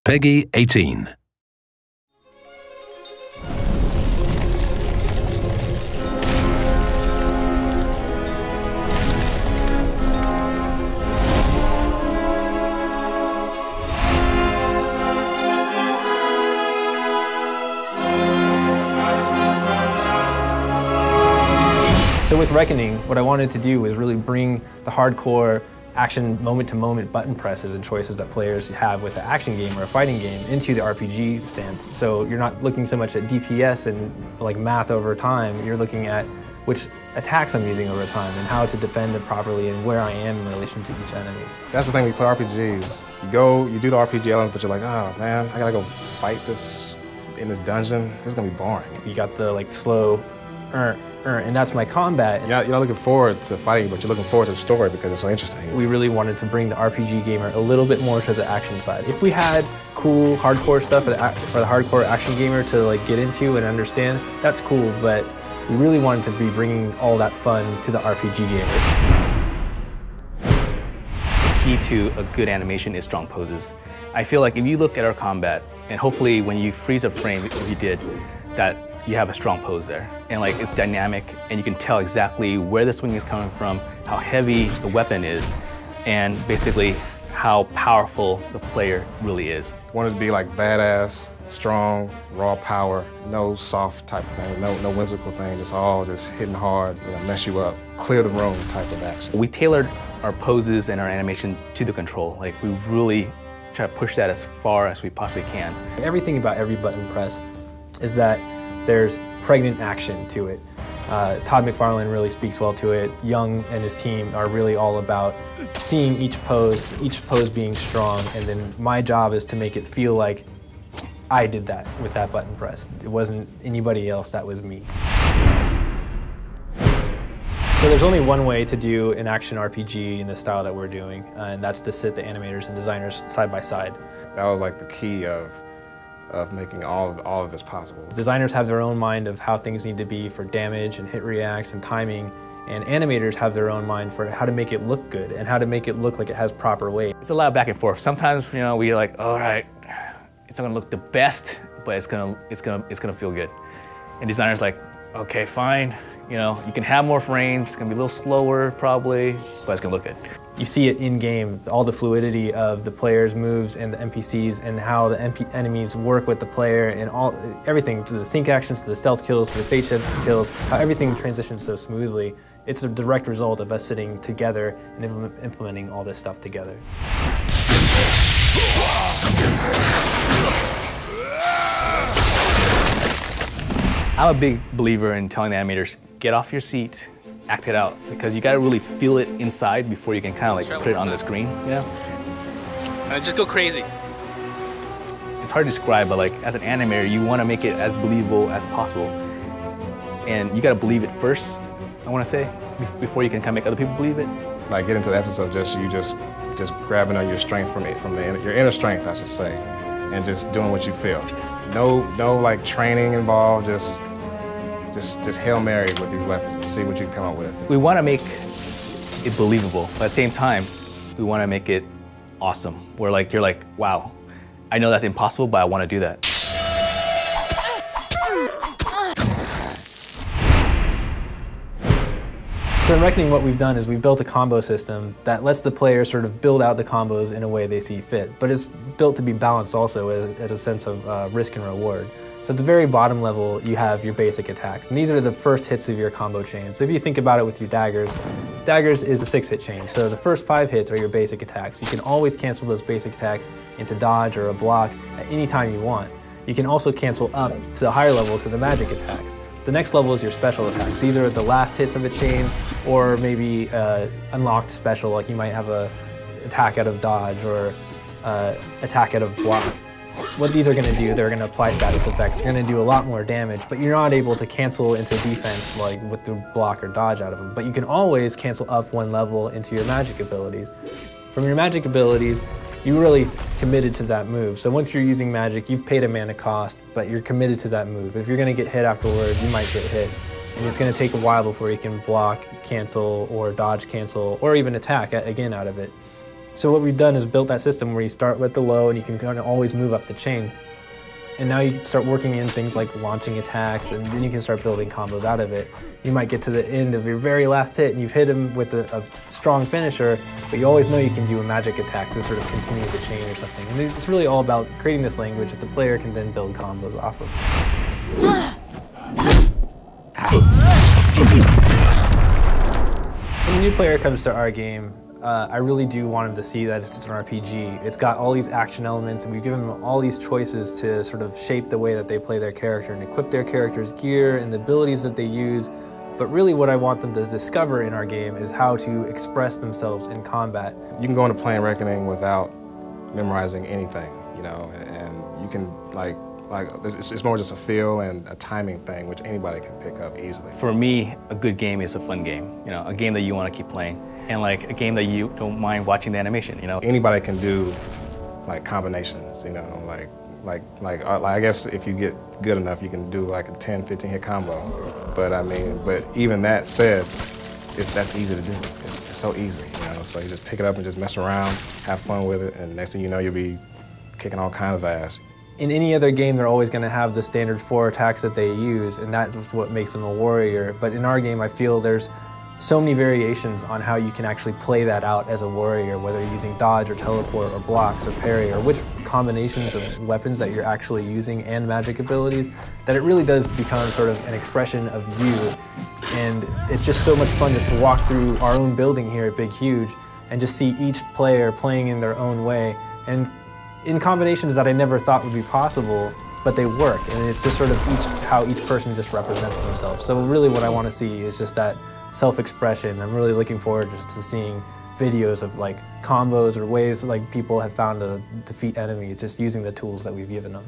Peggy 18. So with Reckoning, what I wanted to do was really bring the hardcore action moment-to-moment button presses and choices that players have with an action game or a fighting game into the RPG stance. So you're not looking so much at DPS and like math over time, you're looking at which attacks I'm using over time and how to defend it properly and where I am in relation to each enemy. That's the thing when you play RPGs. You do the RPG element, but you're like, oh man, I gotta go fight this in this dungeon. This is gonna be boring. You got the like slow, and that's my combat. You're not looking forward to fighting, but you're looking forward to the story because it's so interesting. We really wanted to bring the RPG gamer a little bit more to the action side. If we had cool hardcore stuff for the hardcore action gamer to like get into and understand, that's cool, but we really wanted to be bringing all that fun to the RPG gamers. The key to a good animation is strong poses. I feel like if you look at our combat, and hopefully when you freeze a frame, if you did, that you have a strong pose there. And like it's dynamic, and you can tell exactly where the swing is coming from, how heavy the weapon is, and basically how powerful the player really is. Wanted to be like badass, strong, raw power, no soft type of thing, no whimsical thing. It's all just hitting hard, mess you up, clear the room type of action. We tailored our poses and our animation to the control. Like we really try to push that as far as we possibly can. Everything about every button press is that there's pregnant action to it. Todd McFarlane really speaks well to it. Young and his team are really all about seeing each pose being strong, and then my job is to make it feel like I did that with that button press. It wasn't anybody else, that was me. So there's only one way to do an action RPG in the style that we're doing, and that's to sit the animators and designers side by side. That was like the key of making all of this possible. Designers have their own mind of how things need to be for damage and hit reacts and timing, and animators have their own mind for how to make it look good and how to make it look like it has proper weight. It's a lot of back and forth. Sometimes, we're like, all right, it's not gonna look the best, but it's gonna feel good. And designers like, okay, fine, you can have more frames, it's gonna be a little slower probably, but it's gonna look good. You see it in-game, all the fluidity of the player's moves and the NPCs and how the enemies work with the player and everything, to the sync actions, to the stealth kills, to the face shift kills, how everything transitions so smoothly. It's a direct result of us sitting together and implementing all this stuff together. I'm a big believer in telling the animators, get off your seat, act it out, because you gotta really feel it inside before you can kind of like put it on the screen, Just go crazy. It's hard to describe, but like as an animator, you want to make it as believable as possible. And you gotta believe it first, I want to say, before you can kind of make other people believe it. Like get into the essence of just grabbing your strength your inner strength, I should say, and just doing what you feel. No like training involved, just Hail Mary with these weapons and see what you can come up with. We want to make it believable, but at the same time, we want to make it awesome. Where like you're like, wow, I know that's impossible, but I want to do that. So in Reckoning, what we've done is we've built a combo system that lets the player sort of build out the combos in a way they see fit, but it's built to be balanced also as a sense of risk and reward. So at the very bottom level, you have your basic attacks, and these are the first hits of your combo chain. So if you think about it with your daggers is a 6-hit chain. So the first 5 hits are your basic attacks. You can always cancel those basic attacks into dodge or a block at any time you want. You can also cancel up to the higher levels to the magic attacks. The next level is your special attacks. These are the last hits of a chain, or maybe unlocked special, like you might have a attack out of dodge or attack out of block. What these are going to do, they're going to apply status effects. They're going to do a lot more damage, but you're not able to cancel into defense like with the block or dodge out of them. But you can always cancel up 1 level into your magic abilities. From your magic abilities, you're really committed to that move. So once you're using magic, you've paid a mana cost, but you're committed to that move. If you're going to get hit afterward, you might get hit. And it's going to take a while before you can block, cancel, or dodge cancel, or even attack again out of it. So what we've done is built that system where you start with the low and you can kind of always move up the chain. And now you can start working in things like launching attacks, and then you can start building combos out of it. You might get to the end of your very last hit and you've hit him with a strong finisher, but you always know you can do a magic attack to sort of continue the chain or something. And it's really all about creating this language that the player can then build combos off of. When a new player comes to our game, I really do want them to see that it's an RPG. It's got all these action elements, and we've given them all these choices to sort of shape the way that they play their character and equip their character's gear and the abilities that they use. But really what I want them to discover in our game is how to express themselves in combat. You can go into Plane Reckoning without memorizing anything, you know, and you can it's more just a feel and a timing thing, which anybody can pick up easily. For me, a good game is a fun game, you know, a game that you want to keep playing, and like a game that you don't mind watching the animation, you know. Anybody can do like combinations, you know, I guess if you get good enough, you can do like a 10, 15 hit combo. But I mean, but even that said, that's easy to do. It's so easy, you know. So you just pick it up and just mess around, have fun with it, and next thing you know, you'll be kicking all kinds of ass. In any other game, they're always going to have the standard 4 attacks that they use, and that's what makes them a warrior. But in our game, I feel there's so many variations on how you can actually play that out as a warrior, whether you're using dodge or teleport or blocks or parry, or which combinations of weapons that you're actually using and magic abilities, that it really does become sort of an expression of you. And it's just so much fun just to walk through our own building here at Big Huge and just see each player playing in their own way, and in combinations that I never thought would be possible, but they work, and it's just sort of how each person just represents themselves. So really what I want to see is just that self-expression. I'm really looking forward just to seeing videos of like combos or ways like people have found to defeat enemies just using the tools that we've given them.